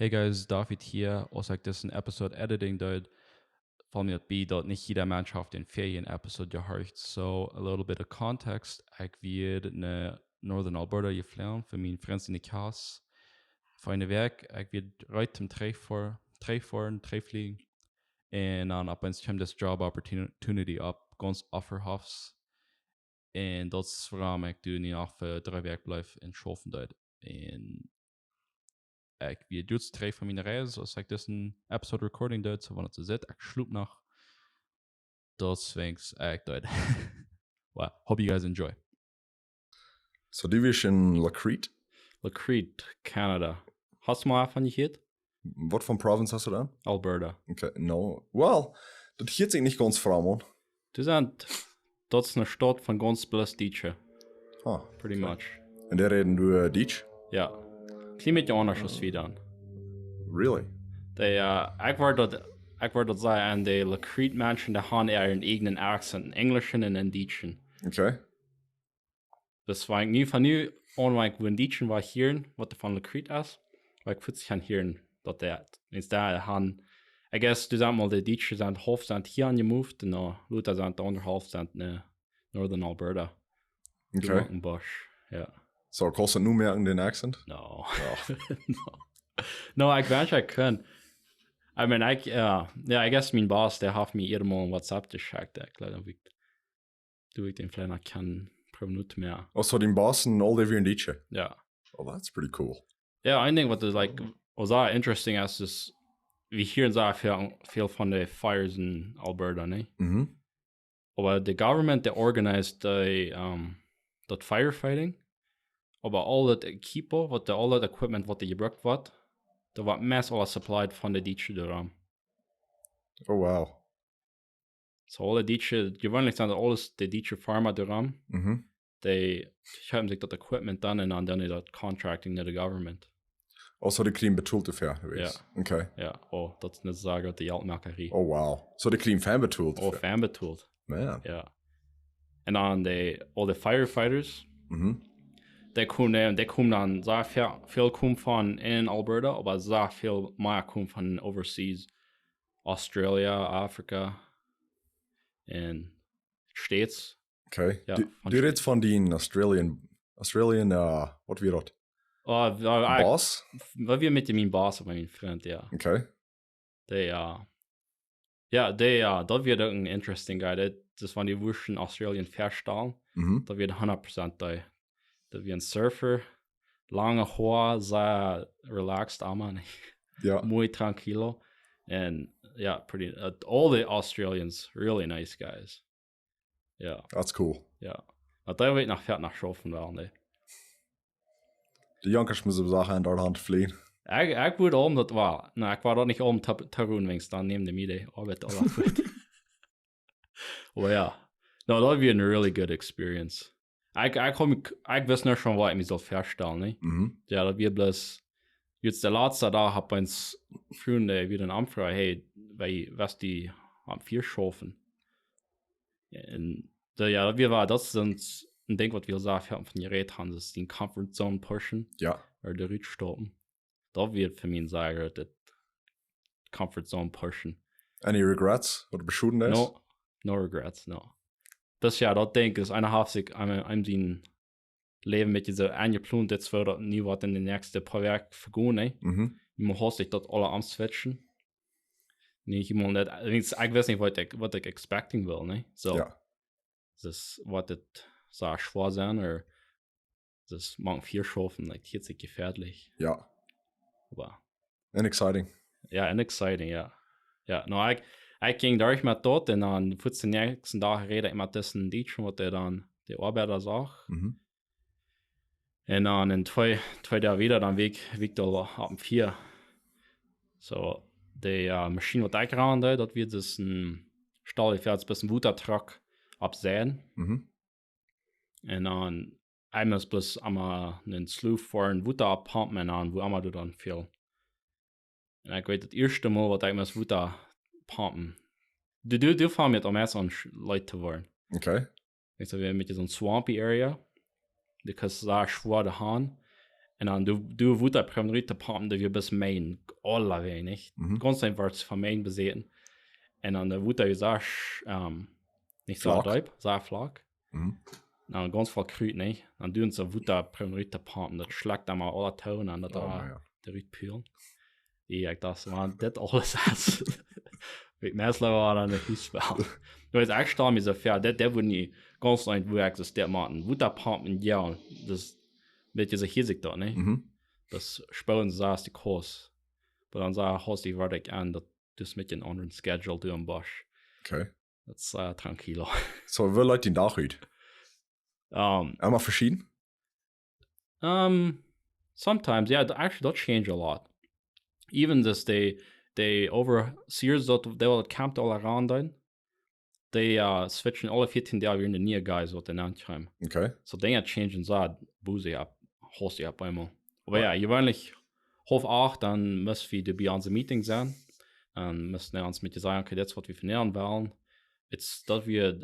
Hey guys, David hier. Also, like this an episode editing that fall me at be that nicht jeder Mannschaft in Ferien-Episode gehört. So, a little bit of context. Ich werde in Northern Alberta geflogen für meinen Freund in die Kasse. Für eine Werk, ich werde heute zum Treff fliegen. Und dann ab und zu das Job Opportunity ab, ganz offerhafs. Und das ist warum ich nicht auch für 3 Werk bleibe in Schofen dort. Und ik wie doet tre van mijn reis als ik dus een episode recording doet, zo van het zit, ik sloep nog. Dat swings ik doet. Well, hope you guys enjoy. So die is in Crête. Crête, Canada. Hast du mal van je hit? Wat voor province hast du dan? Alberta. Okay, no. Well, dat heet ik niet ganz vrouw, man. Dat is een stad van ganz bless Dietsche. Pretty much. En daar reden du Dietsch? Ja. Klimaat anders als wie dan. Really? Ik word dat zei aan de Crête mensen, die gaan een eigen accent, in Englisch en in Dietschen. Okay. Dus waar ik nu van nu aan, waar ik in Dietschen war hier, wat er van Crête is, waar ik voets gaan hier, dat is daar gaan. I guess du sagst mal, die Dietsche sind half sind hier angemoved, und dann Luther sind der andere half sind in Northern Alberta. Okay. Bush, ja. So, kannst du nu merken den Accent? No. No, ich wünsche, ich kann. I mean, I guess mein Boss, der hat mir mal WhatsApp geschickt, der klar, dann du ich den vielleicht noch kann pro Minute mehr. Oh, so den Boss und all die in Dietsche? Ja. Oh, that's pretty cool. Ja, ein Ding, was auch interesting ist, wie hier sehr viel von den Fires in Alberta, ne? Mhm. Aber the government, der organized that firefighting. Aber all dat equipo, all dat equipment wat gebruikt wordt, dat wordt meest alles supplied van de Dietsche daarom. Oh, wow. So alle Dietsche, gewoonlijk zijn alles de Dietsche Pharma daarom. Mhm. Die hebben zich dat equipment dan en dan is dat contracting naar de government. Also, die kriegen betoolt dafür, geweest? Ja. Okay. Ja, oh, dat is net zeggen dat de Geldmacherie. Oh, wow. So, die kriegen fan betoolt? Oh, fan betoolt. Man. Ja. En dan all the firefighters. Mhm. Die komen dan sehr veel van in Alberta, aber sehr veel meer komen van overseas. Australia, Afrika en States. Okay. Ja, du redest von den Australian, wat wie dat? Boss? Wat wir mit dem Boss, aber mein Freund, ja. Okay. Dat wird ein interesting guy. Das waren die wurschen Australian Verstall. Mhm. Da wird 100% da. Da wie ein Surfer, lange Haar, sehr relaxed, aber Ja. muy tranquilo. And yeah, all the Australians, really nice guys. Yeah. That's cool. Ja. Maar daar weet ik nog vet naar schoffen wel, nee. De Jankers müssen Sachen in Deutschland fliehen. Ik würde om dat war. Nou, ik wou dat niet om te doen, wens dan neem de midden. Arbeit alles goed. Oh ja. No, dat was een really good experience. Ik wist nog schon, wat ik me zal verstellen, ne? Mhm. Ja, dat wir bloß jetzt der letzte da hat uns Freunde wieder anfragen, hey, was die am 4 schaffen. Und ja, das sind ein Ding, was wir sagen, von Gerät haben, das ist den Comfort Zone pushen. Ja. Oder der Rüt stoppen. Da wird für mich sagen, das Comfort Zone pushen. Any regrets? Oder beschulden ist? No regrets, no. Das ja, das Ding ist, einer hat sich einem den Leben mit dieser angeplant, jetzt wird nie was in den nächsten paar Jahren vergehen, ne? Mhm. Man hat sich das alle am switchen. Ich weiß nicht, was ich expecting will, ne? So. Ja. Das, was das so schwer sein, oder das mag 4 schaffen, like, hier ist gefährlich. Ja. Aber. And exciting. Ja, and exciting, ja. Ja, no, ich ging durch mit dort, und dann für den nächsten Tag rede ich mit diesen Dietschen, was der dann, die Arbeiter sagt. Mhm. Und dann in 2 Tagen wieder, dann weg da ab 4. So, die Maschine, die ich ran, das wird das ein Stall, ich werde jetzt ein bisschen Wuttertruck absäen. Mhm. Und dann einmal ist bloß einmal einen Sluff vor ein Wutter abpumpen, und dann, wo einmal du dann viel. Und ich weiß, das erste Mal, was ich das Wutter pumpen. Du fährst mit am ersten an Leute zu werden. Okay. Ich sage, wir mit so einer swampy area. Because da schwer da han. En dan du woet dat primary te pumpen, dat je best mijn alle weinig. Constant wordt van mijn bezeten. En dan woet dat je zag, niet zo diep, zo vlak. Nou, ganz veel kruid, nee. Dan doen ze woet dat primary te pumpen, dat slakt dan maar alle touwen aan dat eruit pulen. Ja, ik dacht, man, dit alles is. Weet meestal wel aan het huisspel. Nu is echt staan met zo ver, dit wordt niet constant wo existiert maken. Woet dat pumpen, ja, dus weet je, zo hiesig dat, nee. Das spelen ze als die koers. Maar dan zei hij, die werd ik aan dat dus met een andere schedule doen Bosch. Okay. Dat is tranquilo. So, wie leid den Dach uit? Einmal verschieden? Sometimes, yeah, actually that changed a lot. Even this, they overseers that they will camped all around then. They switchen alle 14 Tage weer in the near guys wat in Antheim. Okay. So they are changing that boozy up, host up einmal. Aber ja, gewöhnlich halb 8, dann müssen wir bei unserem Meeting sein. Dann müssen wir uns mit dir sagen, okay, das was wir vernehren wollen. Jetzt, dass wir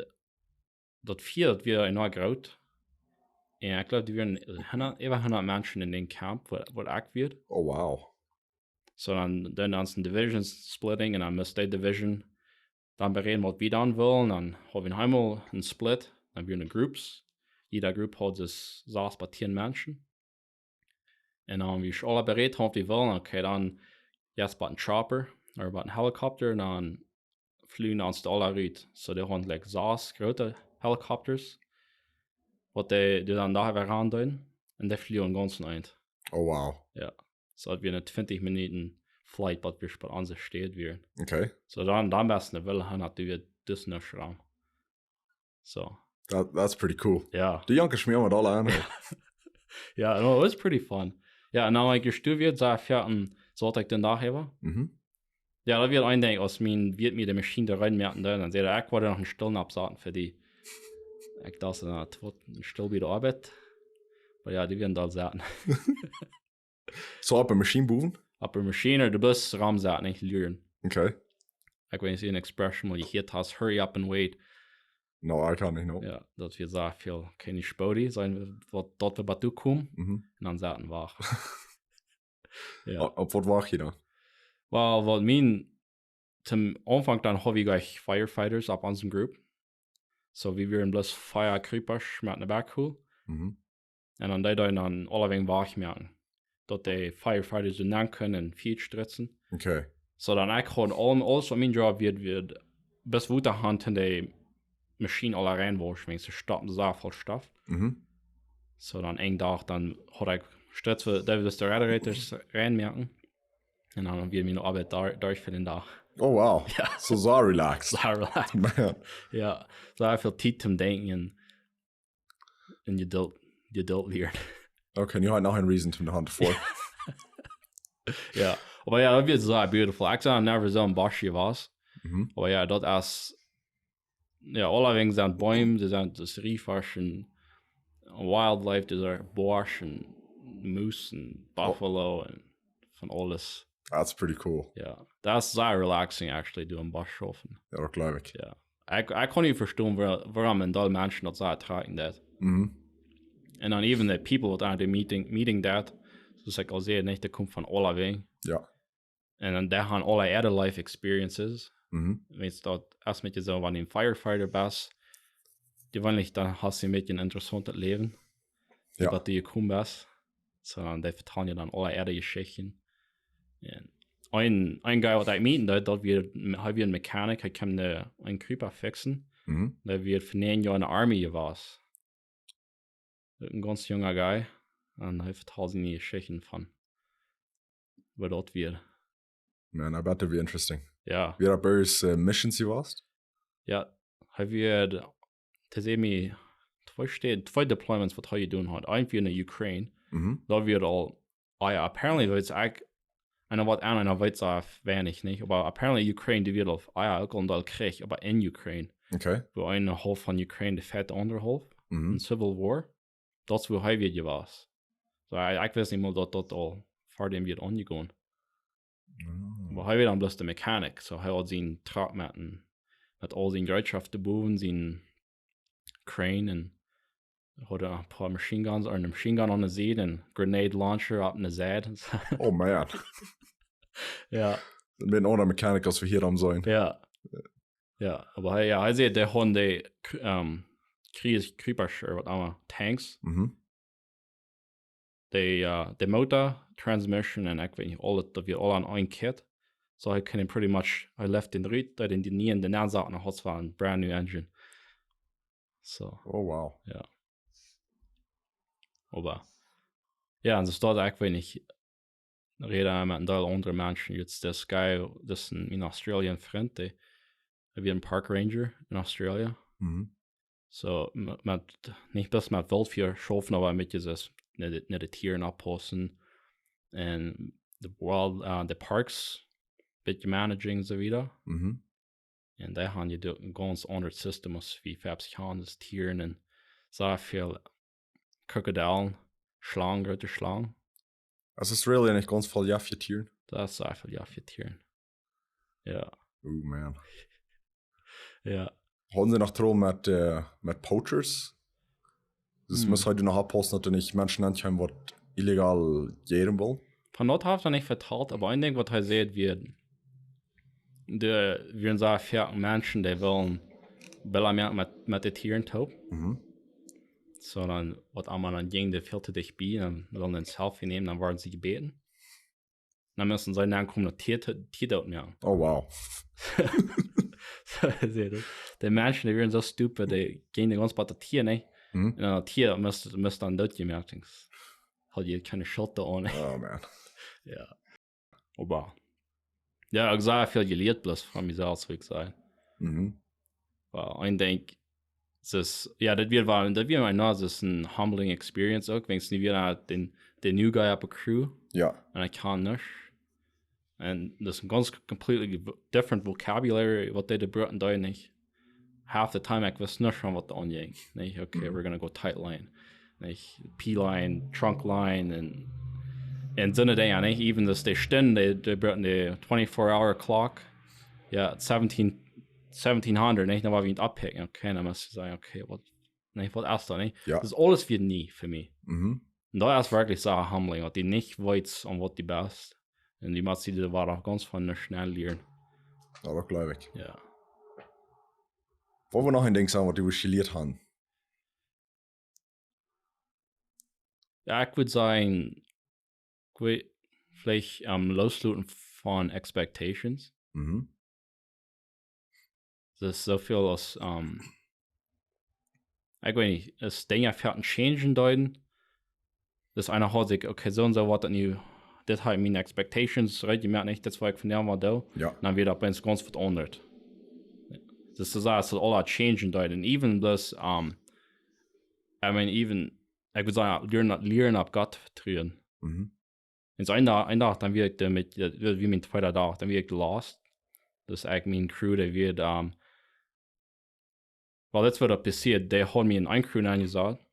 enorm groß. Ja, ich glaube, die werden über 100 Menschen in den Camp, wo aktiv wird. Oh, wow. So dann uns ein Divisions splitting und dann muss die Division dann bereden, was wir dann wollen. Dann haben wir einmal einen Split, dann werden Groups. Jeder Group hat das 6 bis 10 Menschen. Und dann, wie ich alle berät haben, die wollen, okay, dann jetzt bei einem Chopper oder bei einem Helikopter, und dann fliegen uns alle raus. So, die haben like 6 große Helikopters, was die dann da herantun, und die fliegen ganz weit. Oh, wow. Ja. So, dass wir eine 20 Minuten Flight, was wir bei uns steht, wir. Okay. So, dann besten will haben, dass wir das nicht schreiben. So. That's pretty cool. Ja. Die Janke schmieren mit alle an. Yeah, no, it was pretty fun. Ja, en dan ik gestudeerd, zei ik, zoals ik den dag hebben. Ja, dat wird ein Ding, als wird mir die Maschine da reinmerken, dann sehe ich, wollte noch einen Stillen absagen für die. Ich dachte, das wird ein Still bei der Arbeit. Aber ja, die werden da sagen. So, ab der Maschine boven? Ab der Maschine, du bist Raumsaat nicht lernen. Okay. Ich weiß nicht, eine Expression, wo ich hier hast, hurry up and wait. No, ich kann nicht, no. Ja, dass wir sagen, viel keine Spodi, sein, dort wir bei du kommen, und dann sagen wir. Ja. Auf was war ich da? Well, zum Anfang dann habe ich gleich Firefighters ab unserem Group. So wie wir bloß Feuerkreepers mit einer Backhoe. Und dann die dann alle wegen wach merken. Dass die Firefighters dann können viel stritzen. Okay. So dann ich kann alles, was mein Job wird bis weiter Hand in die Maschine alle reinwaschen, wenn sie stoppen, so voll Stoff. So dann einen Tag, dann hat ich Stritz für die Radiators reinmerken. Und dann haben wir meine Arbeit durch für den Tag. Oh, wow. Ja. So relaxed. So relaxed. Man. Ja, so viel Zeit zum Denken und die Adult wird. Okay, you had noch ein Reason zum Hand vor. Ja, aber ja, das wird so beautiful. Ich sage never so ein Bosch hier was. Aber ja, das ist, ja, allerdings sind Bäume, das sind das Riefwasch und Wildlife, das sind Bosch und Moose und Buffalo und von alles. That's pretty cool. Ja, das ist sehr relaxing, actually, doing Bosch schaffen. Ja, das glaube ich. Ja, ich kann nicht verstehen, warum ein Teil Menschen das so tragen das. Und dann even die people that are the meeting that, so ich auch sehe, nicht, der kommt von aller Wegen. Ja. Und dann der haben alle other life experiences. Wenn du dort erst mit dir so, wenn du ein Firefighter bist, die wollen nicht, dann hast du mit ein interessantes Leben, ja. Was du gekommen bist. Sondern die vertrauen ja dann alle other Geschichten. Ein Guy, was ich mieten, dort wir ein Mechanik, er kann einen Creeper fixen. Der wird für 9 Jahre in der Army gewesen. Ein ganz junger Guy. Und er vertraut sich die Geschichten von, wo dort wird. Man, I bet that'd be interesting. Ja. Wie hat Barry's Missions du warst? Ja, er wird, das ist mir, zwei Deployments, was er tun hat. Ein für in der Ukraine. Da wird all, ja, apparently wird es eigentlich, einer was einer weiß auch wenig, nicht? Aber apparently Ukraine, die wird auf, und all Krieg, aber in Ukraine. Okay. Wo eine Half von Ukraine, die fette andere Half, in Civil War, das wo er wird gewesen. So, ich weiß nicht mal, dass dort all vor dem wird angegangen. Aber er wird dann bloß der Mechanik, so er hat seinen Truck mit all seinen Gerätschaften boven, seinen Crane und Oder ein paar Machine Guns oder eine Machine Gun an der Seite, ein Grenade Launcher auf der Seite. Oh man. Ja. Dann werden auch noch Mechaniker für hier am sein. Ja. Ja, aber ja, also der haben die Creeper, was auch Tanks. Der Motor, Transmission und ich weiß nicht, alles, das wird alle an ein Kit. So I can pretty much, I left den Ried, in die nie in den Ansatz noch was war ein brand new engine. So. Oh wow. Ja. Aber ja, und das dort ich wenn ich rede mit ein Teil andere Menschen jetzt das Guy, das ist ein Australian Freund, der wie ein Park Ranger in Australia. So mit nicht bloß mit Welt für schaffen, aber mit dieses nicht die Tieren abpassen und the Parks bisschen managing so wieder. Und da haben die ein ganz anderes System wie 50 Jahren das Tieren und so viel Krokodillen, Schlangen, große Schlangen. Also Australien nicht ganz voll ja für Tieren? Das ist so viel ja für Tieren. Ja. Oh man. Ja. Haben sie noch drum mit Poachers? Das muss heute noch abpassen, dass du nicht Menschen ankommen, was illegal jähren will. Von dort habe ich noch nicht vertraut, aber ein Ding, was ich sehe, wir so viele Menschen, die wollen mehr mit den Tieren tun. So dann, was einmal dann ging, der viel zu dich bei, dann wollen ein Selfie nehmen, dann werden sie gebeten. Dann müssen sie dann kommen, Tier dort mehr. Oh wow. Die Menschen, die werden so stupid, die gehen die ganze Zeit der Tier, ne? Und ein Tier müsste dann dort gemerkt. Hat je keine Schuld da ohne. Oh man. Ja. Aber ja, ich sage viel gelehrt bloß von mir selbst, wie ich sage. Weil ich denke, das wird das ist ein humbling experience auch, wenn es nicht wieder den new guy auf der Crew. Ja. Und ich kann nicht. Und das ist ein ganz completely different vocabulary, was die brauchen da nicht. Half the time ich weiß nicht schon, was da anging. Nicht, okay, we're gonna go tight line. Nicht, P-line, trunk line und so eine Dinge, nicht? Even das die Stunde, die brauchen die 24-hour clock. Ja, 1700, nicht? Dann war wir ihn abpicken. Okay, dann musst du sagen, okay, was erst da, nicht? Ja. Das ist alles wie nie für mich. Und da ist wirklich so humbling, dass die nicht weiß, an was die best. Und die Matzi, die war auch ganz von schnell lernen. Ja, das glaube ich. Ja. Wollen wir noch ein Ding sagen, was die geliert haben? Ja, ich würde sagen, vielleicht losluten von Expectations. Das ist so viel aus, ich weiß nicht, das Ding ja fährt ein Change in Deuten. Das einer hat sich, okay, so und so, was das halt meine Expectations, right? Ich merke nicht, das war ich von der mal da. Ja. Dann wird auch ganz was verändert. Das ist alles all Change in Deuten. Even das, I mean, even, ich würde sagen, lernen ab Gott vertrauen. Und so ein Tag, dann wird mit, wie mein zweiter Tag, dann wird ich lost. Das ist eigentlich mein Crew, der wird, weil das wird passiert, der hat mir in ein Crew angesagt.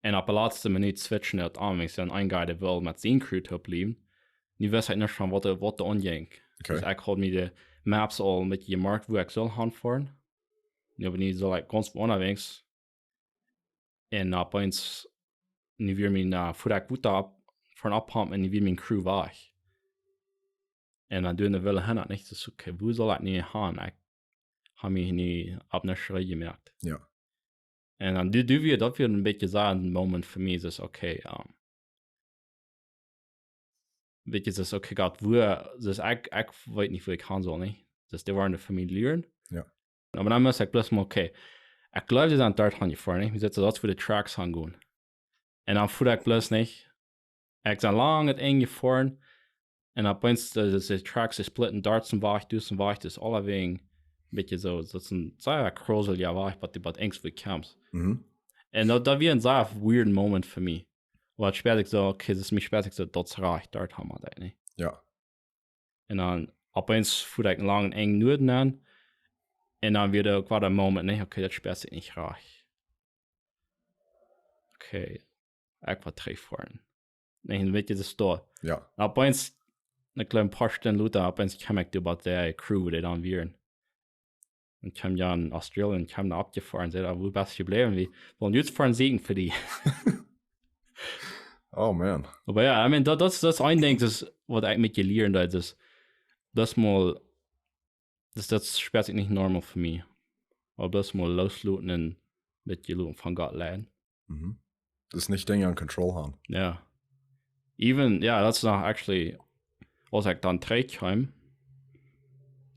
Und ab der letzten Minute switchen das an, wenn ich dann ein Guy, der will mit seinem Crew bleiben. Ich weiß halt nicht schon, was da anging. Okay. Also ich habe mir die Maps all mit gemarkt, wo ich soll hinfahren. Ich habe nicht so ganz unterwegs. Und ab eins, ich will mir vorher gut von abhaben und ich will mein Crew weg. Und dann tun die Wille hin, nicht so, okay, wo soll ich nicht hin? Ich habe mich nicht ab einer Schreie gemerkt. Ja. Und dann das wird ein bisschen so ein Moment für mich, ist okay, wirklich ist okay, Gott, wo, das ich weiß nicht, wo ich kann soll, nicht? Das die waren für mich lernen. Ja. Aber dann muss ich bloß mal, okay, ich glaube, die sind dort hingefahren, nicht? Wir setzen das für die Tracks hingehen. Und dann fuhr ich bloß nicht. Ich bin lange eng gefahren. Und dann bin ich die Tracks splitten, dort zum Wach, das ist alle wegen, ein bisschen so, das ist ein sehr Krosel, ja, war ich, aber die Angst, wie ich kam. Und da wird ein sehr weird Moment für mich. Weil später so, okay, das ist mich später so, dort reicht, dort haben wir das, nicht? Ja. Und dann, ab eins fuhr ich lang eng Norden an. Und dann wird auch der Moment, nicht, okay, das später nicht reich. Okay, ich war drei fahren. Nicht, ein bisschen das da. Ja. Ab eins, eine kleine paar Stunden Luther, ab eins kam ich über der Crew, die dann wären. Und kam ja in Australien, kam da abgefahren, sagt, wo bist du geblieben? Wir wollen jetzt fahren Segen für die. Oh man. Aber ja, I mean, das ein Ding, das, was ich mit gelernt habe, das mal, das spielt sich nicht normal für mich. Aber das mal losluten und mit geluten von Gott lernen. Mhm. Das ist nicht Dinge an Control haben. Ja. Even, ja, das ist noch actually, was ich dann trägt heim.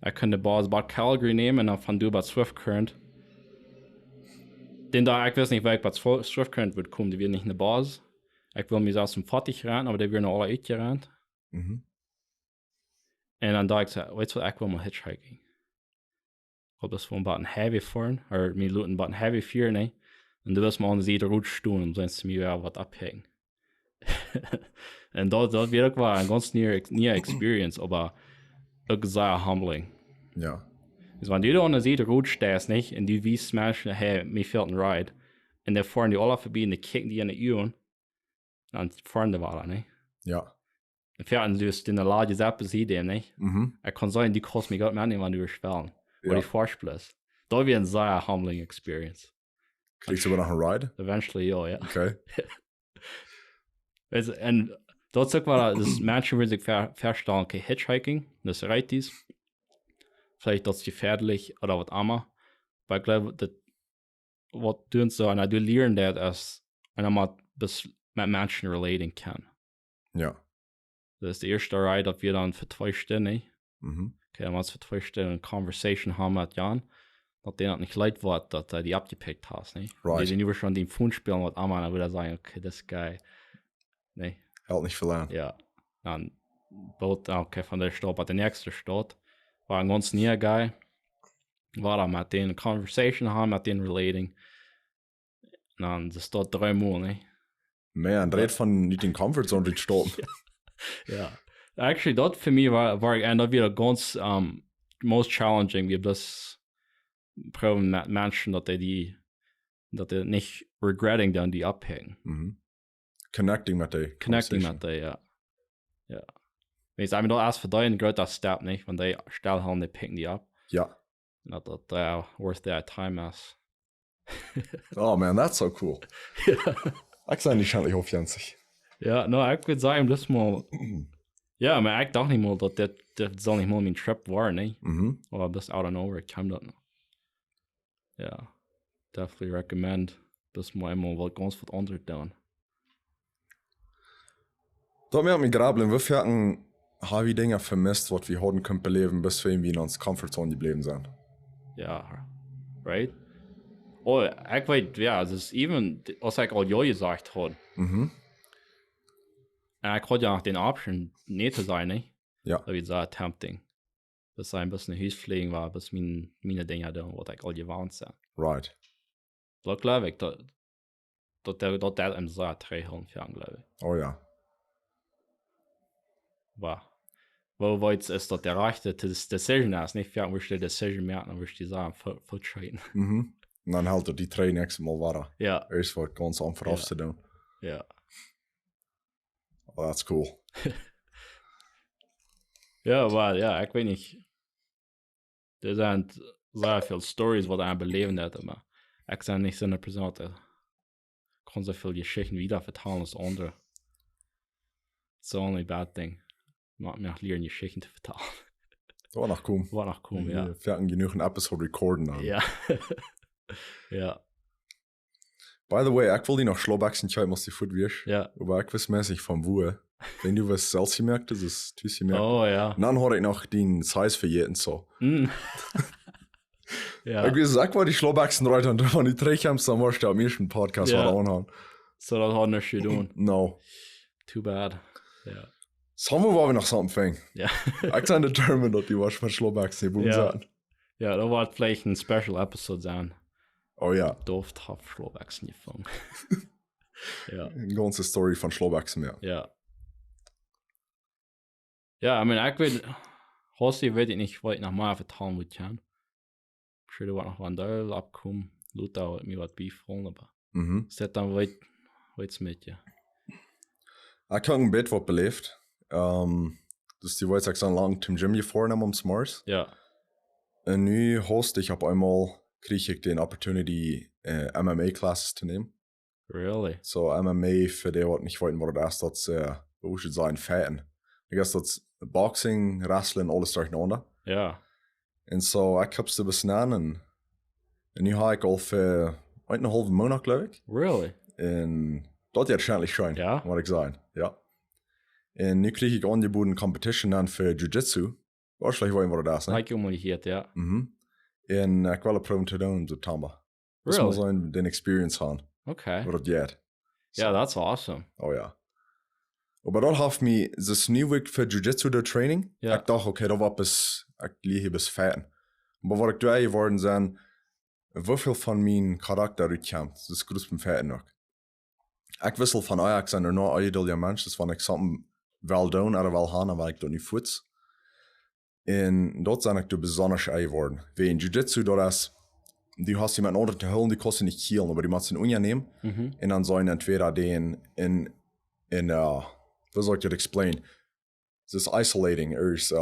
Ich könnte Bad Calgary nehmen und dann von du Bad Swift Current. Den da, ich weiß nicht, wer ich Bad Swift Current wird kommen, die wird nicht eine Base. Ich will mich aus dem Fattig rennen, aber die werden alle uitgerannt. Mhm. Und dann da ich gesagt, weißt du, ich will mal hitchhiking. Ich habe das von Bad Heavy fahren, oder mir luten Bad Heavy fahren, ne? Und du wirst mal an der Route stehen, und sonst mir ja was abhängen. Und das wird war eine ganz neue Experience, aber auch sehr humbling. Ja. Also wenn du da an der Route stehst, nicht, und du weißt Menschen, hey, mir fehlt ein Ride, und dann fahren die alle vorbei und die kicken die in die Ohren, dann fahren die weiter, nicht? Ja. Und fährten du in der Lage selbst sehen, nicht? Mhm. Ich kann sagen, die kostet mich gar nicht, wenn du überspielen. Ja. Oder die Fahrspielst. Da wird eine sehr humbling Experience. Kriegst du aber noch einen Ride? Eventually, ja. Okay. Also, und dort sagt man, dass Menschen würden sich verstellen, okay, Hitchhiking, das reicht dies. Vielleicht das gefährlich oder was immer. Aber ich glaube, das, was du so, und du lernst das, als wenn man bis mit Menschen relaten kann. Ja. Das ist der erste Ride, dass wir dann für 2 Stunden, Mhm. okay, dann was für 2 Stunden eine Conversation haben mit Jan, dass der nicht leid wird, dass er die abgepickt hast, nicht? Right. Die schon den Phone spielen mit einmal, dann würde er sagen, okay, das Guy, ne? Hält nicht viel an. Ja. Dann Boot, okay, von der Stadt bei der nächsten Stadt, war ein ganz neuer Guy, war da mit denen Conversation haben, mit denen relating. Und dann das dort 3 Monate, ne? Man, dreht von nicht in Comfort Zone durch Stadt. Ja. Actually, dort für mich war das wieder ganz most challenging, wie das proben mit Menschen, dass die nicht regretting dann die abhängen. Mhm. Connecting mit der Connecting mit der, ja. Ja. Wenn ich sage, da erst für deinen größter Step, nicht? Wenn die Stelle haben, die picken die ab. Ja. Und das worth their time ist. Oh man, that's so cool. Ja. Ich sei nicht schändlich auf 20. Ja, no, ich würde sagen, das mal. Ja, aber ich dachte nicht mal, dass das soll nicht mal mein Trip war, ne? Mhm. Oder das out of nowhere kam das noch. Ja, definitely recommend, das mal einmal was ganz was anderes tun. Da mir mich gerade inwiefern habe ich Dinge vermisst, was wir heute können beleben, bis wir irgendwie in uns Comfort Zone geblieben sind. Ja, right? Oh, ich weiß, ja, das ist even, was ich all Jahr gesagt habe. Mhm. Und ich hatte ja auch den Option, nicht zu sein, ne? Ja. Das wird sehr tempting. Das ein bisschen Hausfliegen war, bis meine Dinge da, was ich all gewohnt sind. Right. Da glaube ich, dass der im sehr 3 Jahren für glaube ich. Oh ja. War. Wo jetzt ist das der rechte Decision ist, nicht für mich die Decision mehr, dann würde ich die Sachen fortschreiten. Mhm. Und dann halt er die 3 nächste Mal weiter. Ja. Erst was ganz einfach aufzunehmen. Ja. Oh, that's cool. Ja, aber ja, ich weiß nicht. Da sind sehr viele Stories, die ich beleben hat, aber ich bin nicht so eine Person, die kann so viele Geschichten wieder vertellen als andere. It's the only bad thing. Macht mir auch lernen, Geschichten zu vertellen. War noch cool. War noch cool, ja. Wir hatten genug ein Episode recorden an. Ja. Ja. By the way, ich will die noch Schlaubaxen tja, muss die Food wirst. Ja. Aber ich weiß mäßig vom Wuhe. Wenn du was selbst gemerkt hast, ist es gemerkt. Oh, ja. Und dann habe ich noch den Size verjährt und so. Mm. Ja. Ich weiß, ich war die Schlaubaxen rein und wenn die 3 Camps am Arsch, der am ersten Podcast Ja. war da anhauen. So, das hat nicht getan. No. Too bad. Ja. Sommer war wir noch something. Ja. Ich bin determined, dass die was von Schlaubaxen hier Ja. sind. Ja, da wird vielleicht ein Special Episode sein. Oh ja. Doft hat Schlauwachsen gefangen. Ja. Eine ganze Story von Schlaubaxen mehr. Ja. Ja, ich meine, ich will, Hossi will ich nicht weit nach mal vertrauen, wo ich kann. Ich würde noch von da abkommen. Luther hat mir was beifallen, aber Mhm. es hat dann weit mit, ja. Ich habe ein Bett, was belebt. Das ist die, was ich so lang zum Gym gefahren habe, ums Mars. Ja. nu host ich auf einmal, kriege ich den Opportunity, MMA-Classes zu nehmen. Really? So MMA, für die, was nicht wollten, war das wo ich sagen, Fäten. Ich guess das Boxing, Wrestling, alles durcheinander. Ja. Und so, ich hab's ein bisschen an und nu habe ich al für 1,5 Monat, glaube ich. Really? Und das wird wahrscheinlich schön, Ja? muss ich sagen. Ja. Und nu kriege ich angeboten Competition dann für Jiu-Jitsu. Wahrscheinlich wollen wir das, ne? Like you only hit, ja. Mhm. En ik wil proben te doen in september. Dus Really? we zijn den experience gaan. Okay. Wat dat gaat. Yeah, that's awesome. Oh ja. Maar dat heeft me, das nieuwe week voor Jiu-Jitsu de training. Ja. Ik dacht, okay, dat was bis, ik lieg hier bis feiten. Maar wat ik doe geworden zijn, hoeveel van mijn karakter uitkomt. Dat is goed beim feiten ook. Ik wissel van Ajax en er nou iedere mens. Dus van ik something wel doen, of wel gaan, maar ik dat niet voets. En dat zijn ik de besonders geworden. Wie in Jiu-Jitsu, dat is, du hast jemanden oder zu holen, die kostet nicht killen, aber die musst du nehmen. Und dann sollen entweder den wie soll ich das explain? Es ist isolating. Es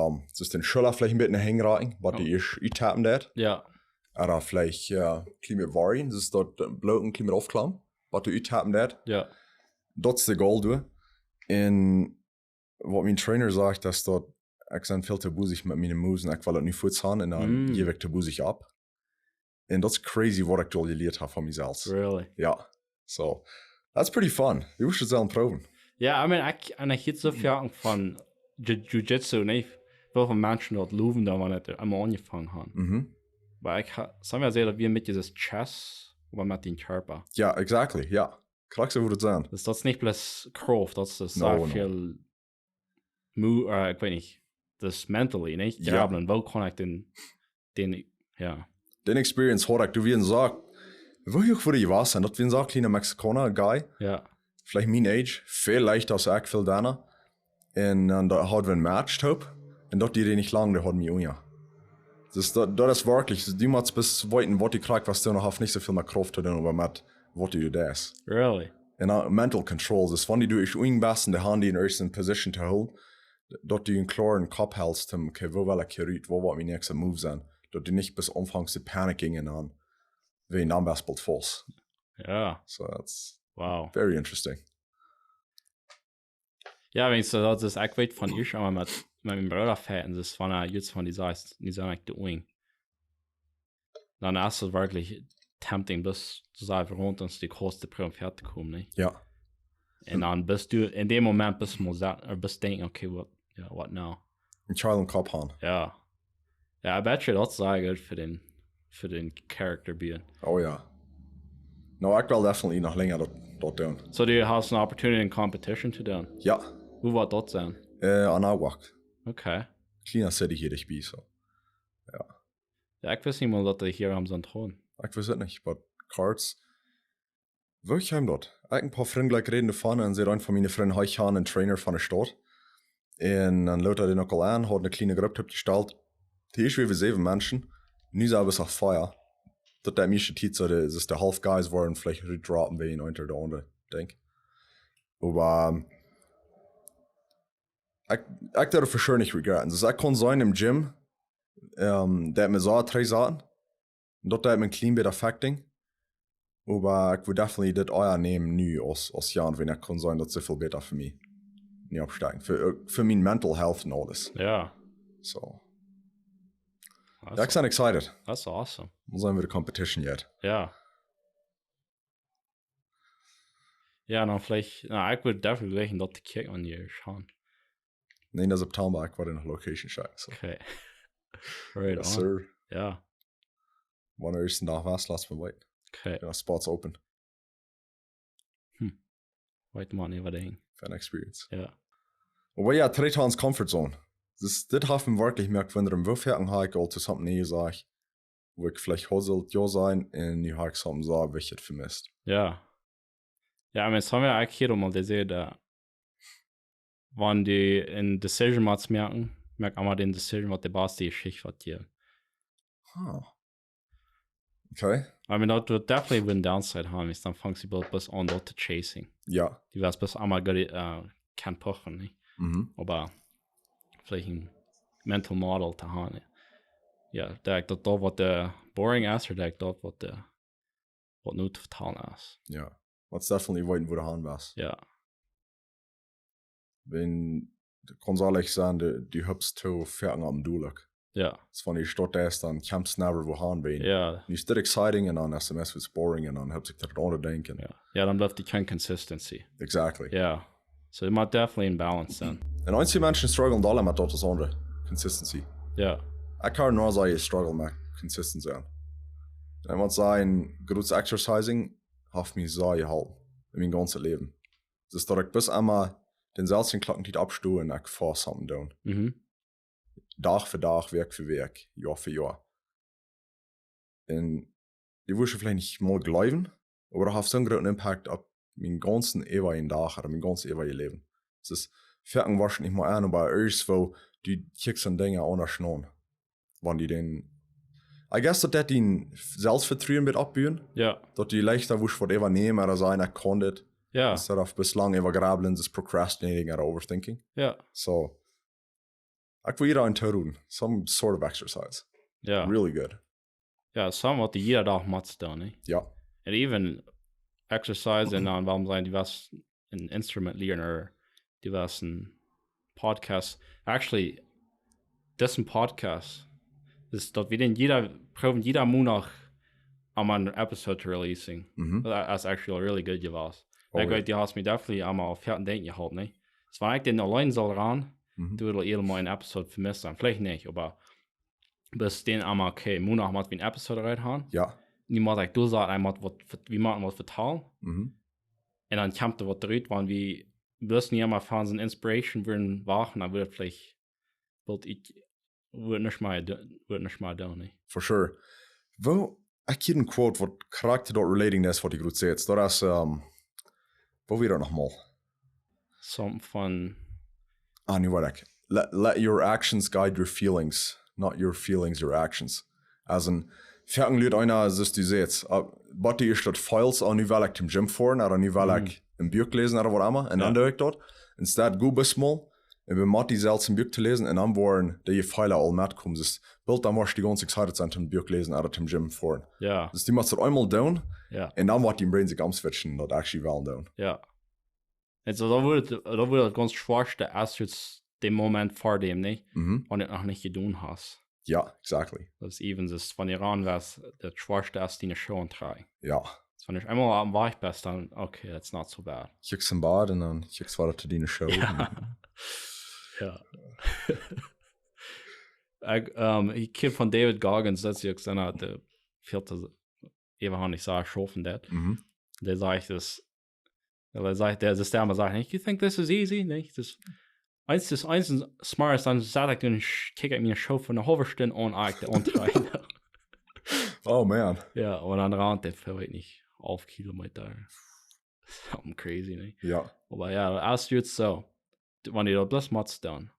ist den Schüler vielleicht ein bisschen hängen, was die ist, tappen das. Ja. Oder vielleicht, klein mit Varin, das ist dort bloßen, klein mit aufklappen, was du tappen das. Ja. Das ist der Goal, du. Und was mein Trainer sagt, dass dort, ich bin viel zu busig mit meinen Moves und ich will das nicht fortfahren und dann gebe ich zu busig ab. Und das ist crazy, was ich da gelernt habe von mir selbst. Really? Ja. So, that's pretty fun. Du musst es selber proben. Ja, I mean, ich hätte so viel von Jiu-Jitsu, nicht? Weil von Menschen dort loben, da man nicht einmal angefangen haben. Weil ich sagen wir sehr, dass wir mit dieses Chess, aber mit dem Körper. Ja, exactly, ja. Klar, so würde es sein. Das ist nicht bloß Kraft, das ist No, sehr no. viel ich weiß nicht, das mentally, nicht? Ja. Und wo kann ich den, ja. Den Experience hatte ich, du wie ein Sack, wo ich würde ich was sein, das wie ein Sack, kleiner Mexikaner, Guy, Ja. vielleicht mein Age, viel leichter als ich, viel deiner. Und dann da hat wir ein Match, top. Und dort die nicht lang, der hat mich unja. Das ist wirklich, du musst bis weiten, was du kriegst, was du noch hast, nicht so viel mehr Kraft zu tun, aber mit, was du das. Really? Und Mental Controls, das wenn du dich irgendwas in der Hand in der ersten Position zu holen, dort du einen klaren Kopf hältst, okay, wo will ich hier rein, wo wird mein nächster Move sein, dort du nicht bis anfängst zu paniken an, wie ein Basketball falls. Ja. So that's Wow. very interesting. Ja, wenn ich so das ist echt weit von ich, aber mit meinem Bruder fährten, das war jetzt von dieser nicht doing. Dann ist es wirklich tempting, bis zu sagen, runter und die Kosten pro fertig kommen, nicht? Ja. Und dann bist du, in dem Moment bist du mal bist denken, okay, what now? Ein Child im Kopf haben. Ja. Ja, ich bet you, das sei gut für den Charakter bieten. Oh ja. No, ich will definitely noch länger dort tun. So, du hast eine Opportunity in Competition zu tun? Ja. Wo war das sein? An Aguak. Okay. Kleiner City hier, ich bin so. Ja, ich weiß nicht mal, dass die hier am Sandton. Ich weiß es nicht, aber Cards. Wirklich heim dort. Ich ein paar Freunde gleich reden davon und sie von meinen Freunden heute haben einen Trainer von der Stadt. Und dann lädt er den auch an, hat eine kleine Gruppe gestellt. Die ist wie 7 Menschen. Nie selber ist auch Feuer. Dat der meeste Zeit so, das ist der Half Guys waren vielleicht droppen wir ihn unter der andere, denk. Aber ich darf für sure nicht regretten. Das ich kann sein im Gym, der hat mir so 3 Sachen. Und dort hat mir ein clean bit affecting. Aber ich würde definitiv das euer nehmen nu als Jahren, wenn ich kann sein, das so viel besser für mich. Nicht absteigen. Für mein Mental Health und alles. Ja. So. Ja, ich bin excited. That's awesome. Muss sein wir die Competition yet. Ja. Ja, dann vielleicht, ich würde definitiv welchen dort kicken und hier schauen. 9. September, ich war in der Location check. So. Okay. Right Yes, on. sir. Ja. Wann ersten Tag was, lass mir wait. Okay. Ja, spots open. Wait mal, nicht weiter Fan experience. Ja. Aber ja, 3 Tages Comfort Zone. Das hat mir wirklich merkt, wenn im Wurfhaken habe ich zu something nie sag, wo ich vielleicht hoselt ja sein und ich habe something so, wie ich es vermisst. Ja. Ja, aber jetzt haben wir eigentlich hier mal gesehen, da wenn die in Decision Mats merken einmal den Decision, was der Boss die Schicht hat hier. Okay. I mean, that would definitely win downside haben, ist dann fangst du bis an dort zu chasing. Ja. Die wirst bis einmal kann pochen, nicht? Aber vielleicht ein Mental Model zu haben. Ja, dat wat de boring is, or dat wat nu te vertalen is. Ja. What's definitely waiting voor de hand was. Ja. Wenn, kon ehrlich sagen, die hübst zu fertig am Dulak. Ja. Das van die stad is, dan camps never wo han ben. Ja. Nu is dit exciting en dan sms was boring en dan heb ik er onder denken. Ja, dan blijft die geen consistency. Exactly. Ja. So it might definitely in balance then. En einzige mensen struggelen alle met dat als andere. Consistency. Ja. Ik kan nooit zeggen struggle met consistency aan. En wat zijn groot exercising, heeft mij zo geholpen. In mijn ganze leven. Dus dat ik bis einmal denzelfden Klocken niet abstuhe en ik voor samen doen. Dag für Dag, Werk für Werk, Jahr für Jahr. Und die wusste vielleicht nicht mal glauben, aber das hat so einen großen Impact auf meinen ganzen ewigen Tag oder mein ganzes ewige Leben. Es ist fertig wahrscheinlich mal an, aber erst, wo die kicksen Dinge anders schnurren. Wenn die den, I guess, dass die Selbstvertrauen mit abbauen. Ja. Dass die leichter wusste, was ever nehmen oder sein, er konnte. Ja. Instead of bislang ever grabeln, das procrastinating or overthinking. Ja. So, ik wil hier aan doen. Some sort of exercise. Ja. Really good. Ja, some wat die jeder dag moet doen, hè. Ja. And even exercise en dan waarom zijn die was een instrument leren or die was een podcast. Actually, das ist ein podcast. Das dat wir den jeder Monat am een episode te releasing. That's actually really good gewesen. Ik weet, die hast mir definitely allemaal auf Herzen denken gehalten, ne. Es war eigentlich den allein soll ran. Du würdest irgendwann eine Episode vermissen. Vielleicht nicht, aber bis den einmal, okay, Monat muss wir eine Episode reinhauen. Ja. Niemand sagt, du sagst einmal, wie machen wir was vertalen. Und dann kommt da was drin, wenn wir wissen ja mal von so Inspiration würden wachen, dann würde vielleicht, würde nicht mal da, ne? For sure. Wo, ik hier een quote wat karakter dort relating is wat ik goed zei. Dat is, wo weer dat nogmaal? Something van... nu weet ik. Let your actions guide your feelings, not your feelings your actions. Als een fertig luid einer, zoals du zegt, wat die is dat files aan nu wil ik im Gym voeren, of nu wil ik een boek lezen, of wat allemaal, en dan doe ik dat. Instead, goed besmal, en we moeten zelfs een boek te lezen, en dan worden die Pfeiler al metkomen. Dus wilt dan was die ganz excited zijn om boek lezen, of im Gym voeren. Ja. Dus die moet er eenmaal doen, en dan wordt die brain zich switchen, dat actually wel doen. Ja. En zo, dat wordt het ganz schwachste, als je den Moment vor dem, ne? Und es noch nicht gedaan hast. Ja, exactly. Das ist even das von Iran, was das schwachste ist, die eine Show und drei. Ja. Das fand ich einmal am Weich best, dann, okay, that's not so bad. Kiekst im Bad und dann kiekst weiter zu deiner Show. Ja. Ich kenne von David Goggins, das ist jetzt einer der vierte, eben nicht sagen, schaffen das. Der sagt das, der System sagt, you think this is easy? Nicht? Das eins smart ist, dann sagt er, ich kicke mir eine Show von einer halben Stunde und eigentlich der Oh man. Ja, und dann raunt der vielleicht nicht auf Kilometer. Something crazy, ne? Ja. Aber ja, als du jetzt so, wenn du das machst, dann.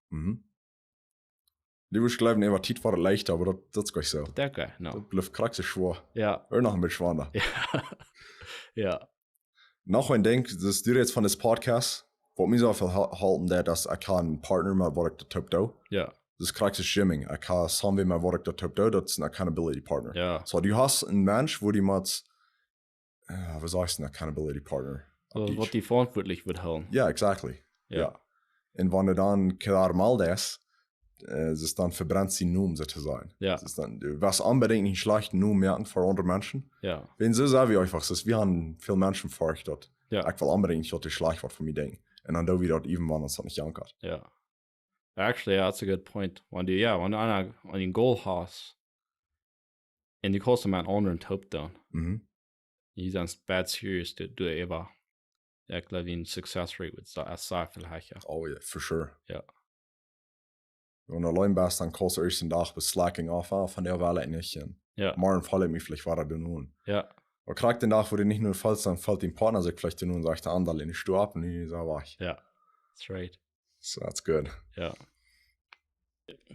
Die wirst glauben, war Tit war leichter, aber das ist gar nicht so. Der geil, no. Das bleibt kraxe schwer. Ja. Noch ein bisschen schwander. Ja. Ja. Noch ein Denk, das ist dir jetzt von des Podcasts, wo mir so viel halten, dass ich einen Partner mit was ich der Typ da. Ja. Das ist kraxe Schimming. Ich kann sagen, wie mit was ich der Typ da, das ist ein Accountability Partner. Ja. So, du hast einen Mensch, wo die mit, was sagst du, ein Accountability Partner? Also, was die verantwortlich wird halten. Ja, exactly. Ja. Und wenn du dann klar mal das, es ist dann verbrennt sie Numm sozusagen. Ja. Es ist dann, was unbedingt nicht schlecht Numm merken für andere Menschen. Ja. Wenn sie sagen wie einfach, wir haben viele Menschen vor dort. Ja. Ich will unbedingt nicht, dass das schlecht wird von mir denken. Und dann do wir dort even, wenn uns das nicht jankert. Ja. Actually, that's a good point. Wenn du ein Goal hast, und du kannst einen anderen Typ dann, you sind bad serious, du eben, ich glaube, ein Success Rate wird sehr viel höher. Oh yeah, for sure. Ja. Wenn du allein bist, dann kannst du erst den Tag bis Slacking auf, von der Welle nicht. Ja. Morgen falle ich mich vielleicht weiter nun. Ja. Aber kriegt den Tag, wo du nicht nur fällst, dann fällt dein Partner sich vielleicht nun und sagt, der andere, ich stehe ab und ich sage, wach. Ja. That's right. So, that's good. Ja.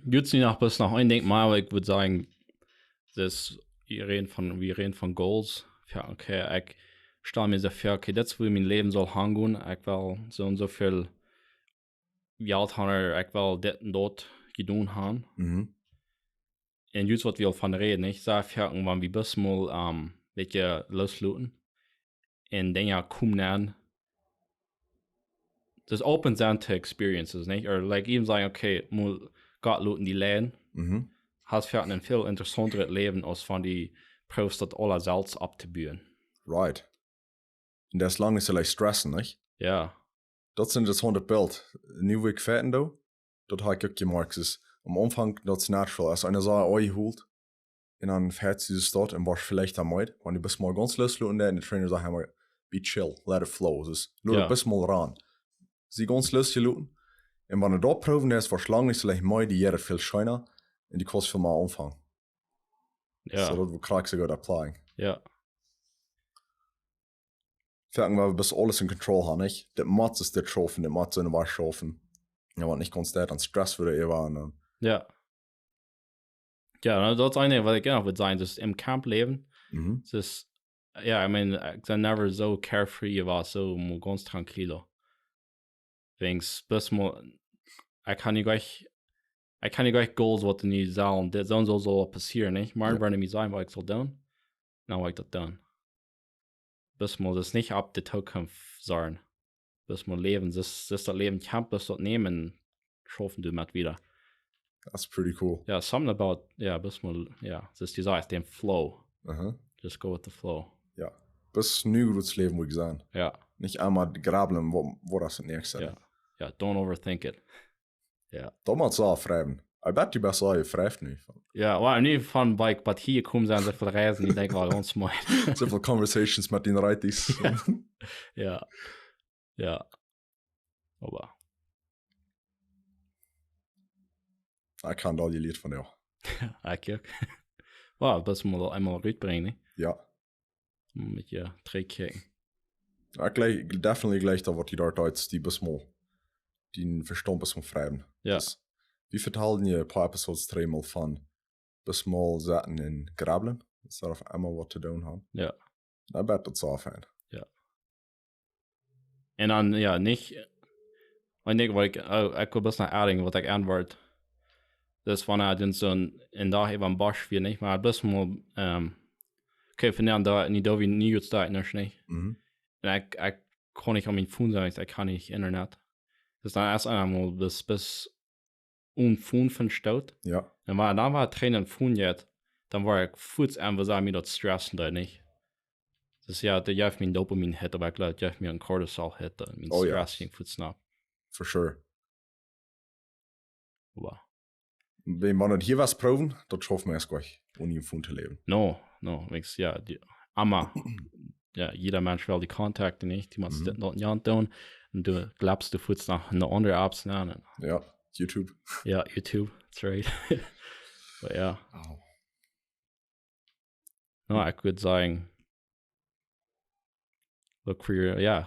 Jetzt noch bis nach ein Denkmal, aber ich würde sagen, wir reden von Goals. Ja, okay, ich stelle mir so vor, okay, das will mein Leben soll hängen, ich will so und so viel Geld haben, ich will das und dort getan haben. en just wat wir van reden, nicht? Så fjern man wie bis mal beetje losluten. En dan ja, kom nan. Das open zijn to experiences, nicht? Or like even sagen, okay, mal Gott luten die Läden. Hast fjern ein viel interessanteres Leben als von die Pros dat aller Salz abzubühen. Right. En dat is lang is like stressen, nicht? Ja. Dat is interessant beeld. Nu wo ik feiten doe, dat heb ik ook gemerkt. Is am Anfang dat is natural. Als einer so ein holt, en dan fährt sie start en was vielleicht am Meid, wenn du bist mal ganz losluten, und der Trainer sagt einmal, be chill, let it flow. Dus nur bist mal ran. Sie ganz losluten. En wenn du da proben ist, was lang ist vielleicht mal die jeder viel scheiner, en die kost viel mal anfangen. Ja. So dat we krijgen ze goed applying. Ja. Fertig, weil wir bis alles in Control haben, nicht? Der Matz ist der Schaffen, der Matz in der Schaffen. Ja, want nicht konstant an Stress würde er waren. Ja. Ja, dat is eine, wat ik nog wil zijn. Dus im Camp leven. Dus, ja, I mean, ik ben never so carefree, je was so ganz tranquilo. Wings, bis mal, ik kan niet gleich goals wat er niet zijn. Dat zal passieren, nicht? Maar wanneer mij zijn wat ik zal doen, nou wat ik dat doen. Bis mal das nicht ab der Zukunft sein. Bis mal leben, das das Leben Camp, das dort nehmen, schaffen du mit wieder. That's pretty cool. Yeah, something about, bis mal, das ist die Sache, den Flow. Just go with the flow. Ja, bis nu das Leben, wo ich sagen. Ja. Nicht einmal grabeln, wo das nächste ist. Ja, don't overthink it. Ja. Damals so schreiben. I bet die besser je schrijft nu. Ja, well, niet van bike, but hier komen zijn zoveel reizen, die denk wel ons mooi. Zoveel conversations met die righties. Ja. Ja. Oh, wow. Ik kan dat je lied van jou. Ik ook. Wow, dat is maar eenmaal uitbrengen. Ja. Met je terugkijken. Ik definitely gleich dat wat die daar uit die besmol. Die verstompen is van schrijven. Ja. Dus, wie vertalen je een paar episodes dreimal van besmol zetten in grabelen? Instead of einmal wat te doen hebben. Ja. I bet dat zo fijn. Ja. En dan, ja, niet... Ik denk wat ik wil best naar adding wat ik antwoord. Dus van den zo'n en daar even een bosch weer niet, maar best wel oké, van daar niet over nieuw staat nog niet. En ik kon niet aan mijn phone zijn, ik kan niet internet. Dus dan erst einmal bis phone van stout. Ja. En maar dan war trainen phone jet, dan war ik voets en we zijn me dat stressen daar niet. Dus ja, dat geeft me een dopamine hit, maar ik laat geeft me een cortisol hit, mijn stress ging voet snap. For sure. Wow. Wenn man het hier was proben, dat schaffen wir es gleich, ohne im Phone zu leben. No, ja, aber ja, jeder Mensch will die Kontakte nicht, die muss das nicht tun. Und du glaubst, du fühlst nach einer anderen Apps an. Ja, YouTube. Ja, YouTube, that's right. But ja. Oh. No, ich würde sagen, look for your,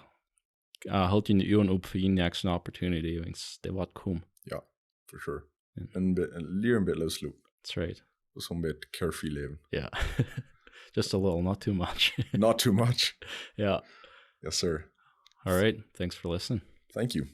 halt je de oren op voor je next opportunity, want dat wordt kommen. Ja, for sure. En leer een beetje losloop. That's right. Dus een beetje carefree leven. Yeah. Just a little, not too much. Not too much. Yeah. Yes, sir. All right. Thanks for listening. Thank you.